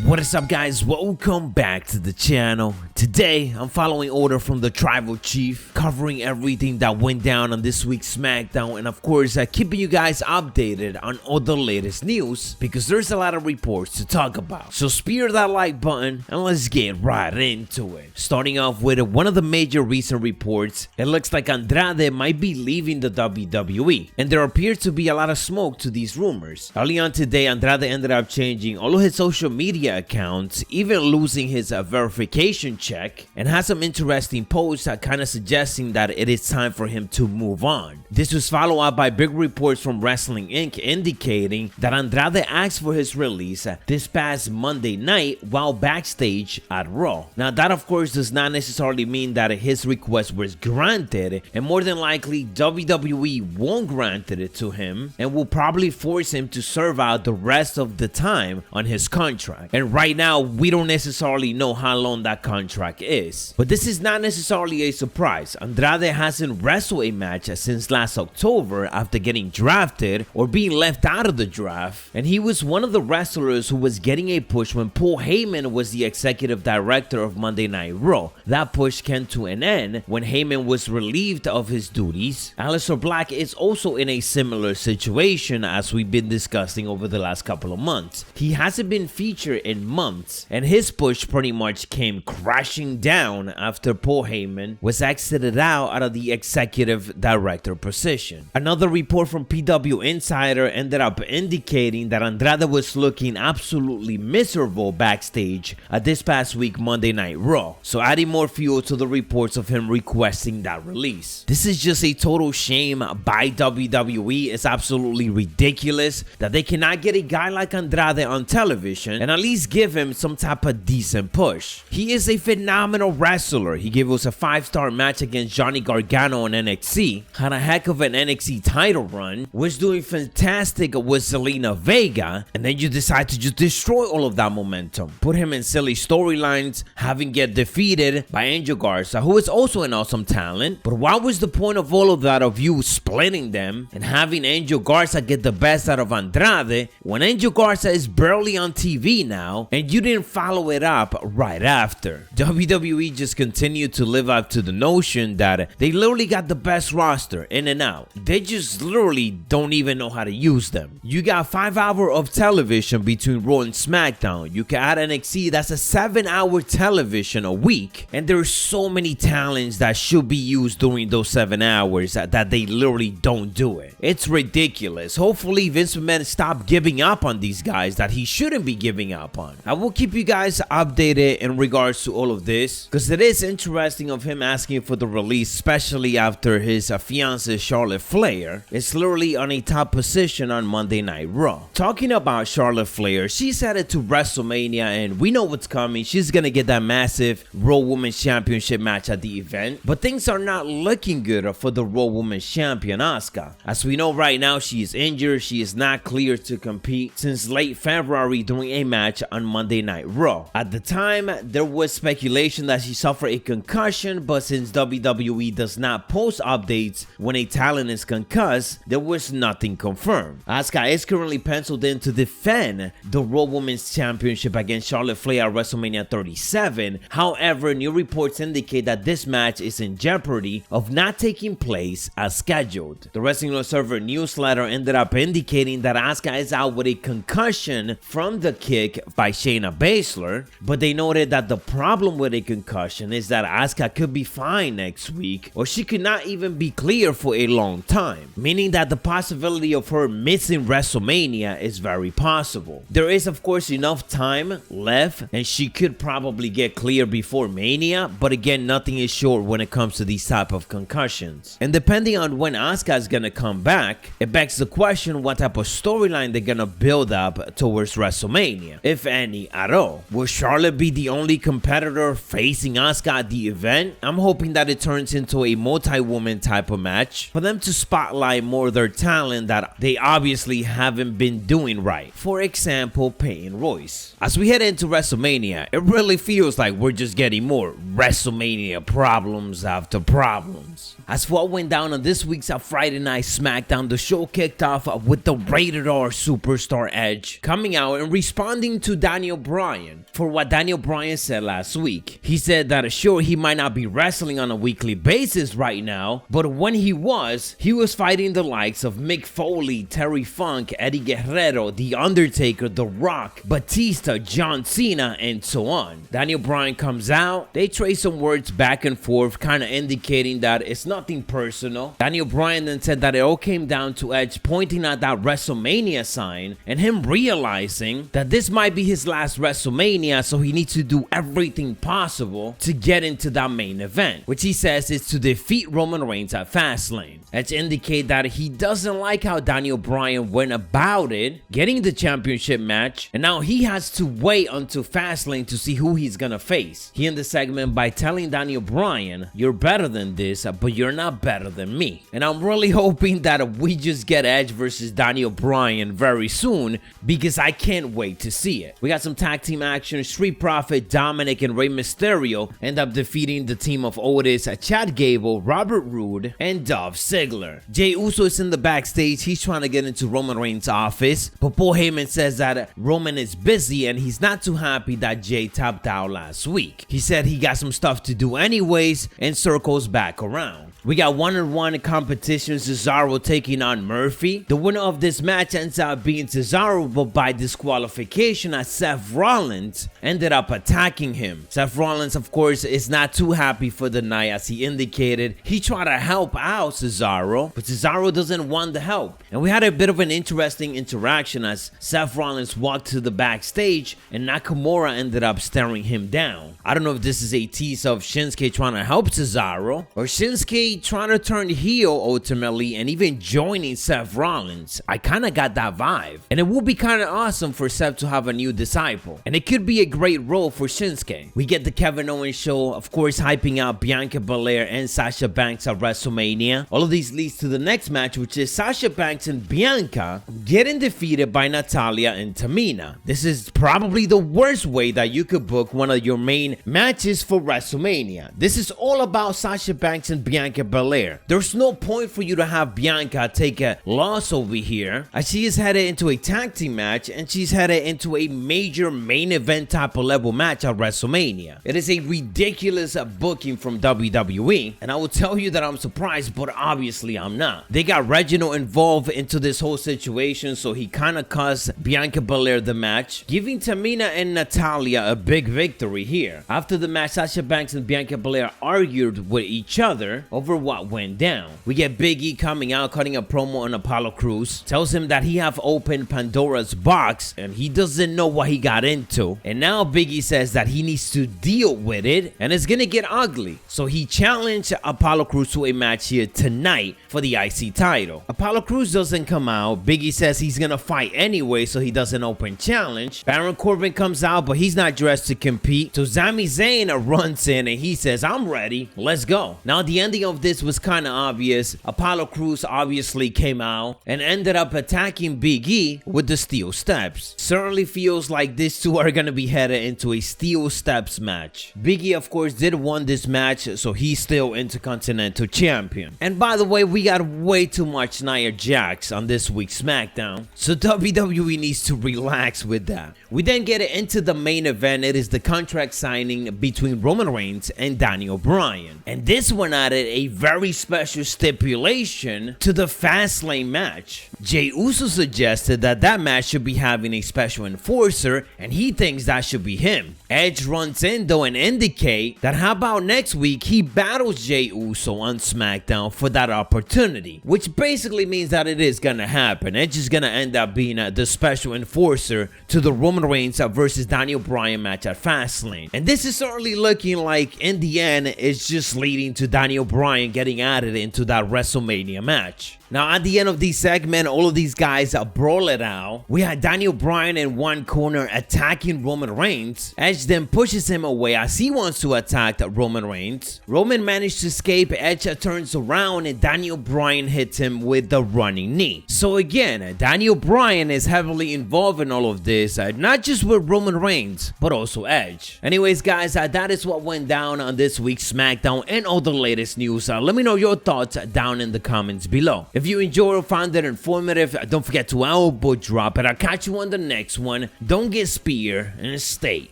What is up, guys? Welcome back to the channel. Today I'm following order from the tribal chief, covering everything that went down on this week's SmackDown, and of course keeping you guys updated on all the latest news because there's a lot of reports to talk about. So spear that like button and let's get right into it. Starting off with one of the major recent reports, it looks like Andrade might be leaving the WWE, and there appears to be a lot of smoke to these rumors. Early on today, Andrade ended up changing all of his social media accounts, even losing his verification check, and has some interesting posts kind of suggesting that it is time for him to move on. This was followed up by big reports from Wrestling Inc. indicating that Andrade asked for his release this past Monday night while backstage at Raw. Now that of course does not necessarily mean that his request was granted, and more than likely WWE won't grant it to him and will probably force him to serve out the rest of the time on his contract. And right now, we don't necessarily know how long that contract is. But this is not necessarily a surprise. Andrade hasn't wrestled a match since last October after getting drafted or being left out of the draft. And he was one of the wrestlers who was getting a push when Paul Heyman was the executive director of Monday Night Raw. That push came to an end when Heyman was relieved of his duties. Aleister Black is also in a similar situation as we've been discussing over the last couple of months. He hasn't been featured in months, and his push pretty much came crashing down after Paul Heyman was exited out of the executive director position. Another report from PW Insider ended up indicating that Andrade was looking absolutely miserable backstage at this past week Monday Night Raw, so adding more fuel to the reports of him requesting that release. This is just a total shame by WWE. It's absolutely ridiculous that they cannot get a guy like Andrade on television and at least give him some type of decent push. He is a phenomenal wrestler. He gave us a 5-star match against Johnny Gargano on NXT, had a heck of an NXT title run, was doing fantastic with Zelina Vega, and then you decide to just destroy all of that momentum. Put him in silly storylines, having get defeated by Angel Garza, who is also an awesome talent. But what was the point of all of that, of you splitting them and having Angel Garza get the best out of Andrade when Angel Garza is barely on TV now and you didn't follow it up right after? WWE just continued to live up to the notion that they literally got the best roster in and out. They just literally don't even know how to use them. You got 5 hours of television between Raw and SmackDown. You can add NXT, that's a 7-hour television a week, and there's so many talents that should be used during those 7 hours that they literally don't do it. It's ridiculous. Hopefully Vince McMahon stop giving up on these guys that he shouldn't be giving up on. I will keep you guys updated in regards to all of this because it is interesting of him asking for the release, especially after his fiancée Charlotte Flair is literally on a top position on Monday Night Raw. Talking about Charlotte Flair, she's headed to WrestleMania and we know what's coming. She's gonna get that massive Raw Women's Championship match at the event, but things are not looking good for the Raw Women's Champion Asuka. As we know right now, she is injured. She is not cleared to compete since late February during a match on Monday Night Raw. At the time, there was speculation that she suffered a concussion, but since WWE does not post updates when a talent is concussed, there was nothing confirmed. Asuka is currently penciled in to defend the Raw Women's Championship against Charlotte Flair at WrestleMania 37. However, new reports indicate that this match is in jeopardy of not taking place as scheduled. The Wrestling Observer newsletter ended up indicating that Asuka is out with a concussion from the kick by Shayna Baszler, but they noted that the problem with a concussion is that Asuka could be fine next week, or she could not even be clear for a long time, meaning that the possibility of her missing WrestleMania is very possible. There is of course enough time left and she could probably get clear before Mania, but again, nothing is sure when it comes to these type of concussions. And depending on when Asuka is gonna come back, it begs the question what type of storyline they're gonna build up towards WrestleMania, if any at all. Will Charlotte be the only competitor facing Asuka at the event? I'm hoping that it turns into a multi-woman type of match for them to spotlight more of their talent that they obviously haven't been doing right. For example, Peyton Royce. As we head into WrestleMania, it really feels like we're just getting more WrestleMania problems after problems. As for what went down on this week's Friday Night SmackDown, the show kicked off with the Rated R Superstar Edge coming out and responding to Daniel Bryan for what Daniel Bryan said last week. He said that sure, he might not be wrestling on a weekly basis right now, but when he was fighting the likes of Mick Foley, Terry Funk, Eddie Guerrero, The Undertaker, The Rock, Batista, John Cena, and so on. Daniel Bryan comes out, they trade some words back and forth, kind of indicating that it's nothing personal. Daniel Bryan then said that it all came down to Edge pointing at that WrestleMania sign and him realizing that this might be his last WrestleMania, so he needs to do everything possible to get into that main event, which he says is to defeat Roman Reigns at Fastlane. Edge indicate that he doesn't like how Daniel Bryan went about it, getting the championship match, and now he has to wait until Fastlane to see who he's gonna face. He ended the segment by telling Daniel Bryan, "You're better than this, but you're not better than me." And I'm really hoping that we just get Edge versus Daniel Bryan very soon, because I can't wait to see it. We got some tag team action. Street Profit, Dominic, and Rey Mysterio end up defeating the team of Otis, Chad Gable, Robert Roode, and Dolph Ziggler. Jey Uso is in the backstage. He's trying to get into Roman Reigns' office, but Paul Heyman says that Roman is busy and he's not too happy that Jey tapped out last week. He said he got some stuff to do anyways and circles back around. We got one-on-one competition, Cesaro taking on Murphy. The winner of this match ends up being Cesaro, but by disqualification as Seth Rollins ended up attacking him. Seth Rollins, of course, is not too happy for the night, as he indicated he tried to help out Cesaro, but Cesaro doesn't want the help. And we had a bit of an interesting interaction as Seth Rollins walked to the backstage and Nakamura ended up staring him down. I don't know if this is a tease of Shinsuke trying to help Cesaro or Shinsuke trying to turn heel ultimately and even joining Seth Rollins. I kind of got that vibe. And it would be kind of awesome for Seth to have a new disciple. And it could be a great role for Shinsuke. We get the Kevin Owens show, of course, hyping out Bianca Belair and Sasha Banks at WrestleMania. All of these leads to the next match, which is Sasha Banks and Bianca getting defeated by Natalya and Tamina. This is probably the worst way that you could book one of your main matches for WrestleMania. This is all about Sasha Banks and Bianca Belair. There's no point for you to have Bianca take a loss over here, as she is headed into a tag team match and she's headed into a major main event type of level match at WrestleMania. It is a ridiculous booking from WWE, and I will tell you that I'm surprised, but obviously I'm not. They got Reginald involved into this whole situation, so he kind of cost Bianca Belair the match, giving Tamina and Natalya a big victory here. After the match, Sasha Banks and Bianca Belair argued with each other over what went down. We get Big E coming out, cutting a promo on Apollo Crews, tells him that he have opened Pandora's box and he doesn't know what he got into. And now Big E says that he needs to deal with it and it's gonna get ugly. So he challenged Apollo Crews to a match here tonight for the IC title. Apollo Crews doesn't come out. Big E says he's gonna fight anyway, so he doesn't open challenge. Baron Corbin comes out, but he's not dressed to compete. So Sami Zayn runs in and he says, "I'm ready, let's go." Now the ending of this was kind of obvious. Apollo Crews obviously came out and ended up attacking Big E with the steel steps. Certainly feels like these two are gonna be headed into a steel steps match. Big E, of course, did won this match, so he's still Intercontinental Champion. And by the way, we got way too much Nia Jax on this week's SmackDown, so WWE needs to relax with that. We then get into the main event. It is the contract signing between Roman Reigns and Daniel Bryan, and this one added a very special stipulation to the Fastlane match. Jey Uso suggested that that match should be having a special enforcer, and he thinks that should be him. Edge runs in though and indicate that how about next week he battles Jey Uso on SmackDown for that opportunity, which basically means that it is gonna happen. Edge is gonna end up being the special enforcer to the Roman Reigns versus Daniel Bryan match at Fastlane. And this is certainly looking like in the end it's just leading to Daniel Bryan getting added into that WrestleMania match. Now at the end of this segment, all of these guys brawl it out. We had Daniel Bryan in one corner attacking Roman Reigns. Edge then pushes him away as he wants to attack Roman Reigns. Roman managed to escape. Edge turns around and Daniel Bryan hits him with the running knee. So again, Daniel Bryan is heavily involved in all of this, not just with Roman Reigns, but also Edge. Anyways guys, that is what went down on this week's SmackDown and all the latest news. Let me know your thoughts down in the comments below. If you enjoyed or found it informative, don't forget to elbow drop it. I'll catch you on the next one. Don't get speared and stay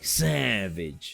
savage.